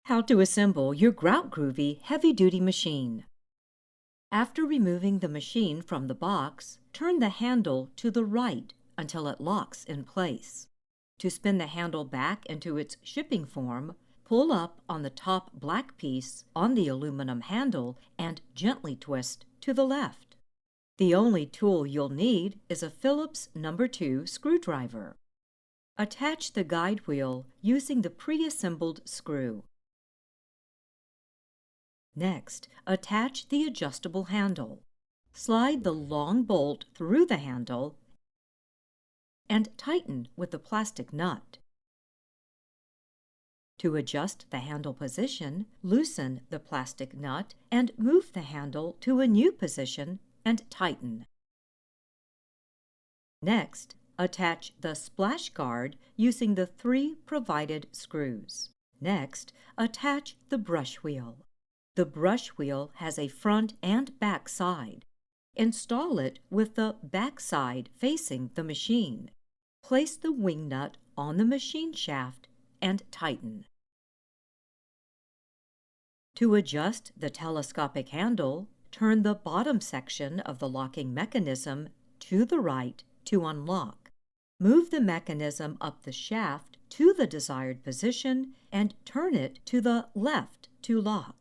How to assemble your Grout Groovy heavy-duty machine. After removing the machine from the box, turn the handle to the right until it locks in place. To spin the handle back into its shipping form, pull up on the top black piece on the aluminum handle and gently twist to the left. The only tool you'll need is a Phillips No. 2 screwdriver. Attach the guide wheel using the pre-assembled screw. Next, attach the adjustable handle. Slide the long bolt through the handle and tighten with the plastic nut. To adjust the handle position, loosen the plastic nut and move the handle to a new position and tighten. Next, attach the splash guard using the 3 provided screws. Next, attach the brush wheel. The brush wheel has a front and back side. Install it with the back side facing the machine. Place the wing nut on the machine shaft and tighten. To adjust the telescopic handle, turn the bottom section of the locking mechanism to the right to unlock. Move the mechanism up the shaft to the desired position and turn it to the left to lock.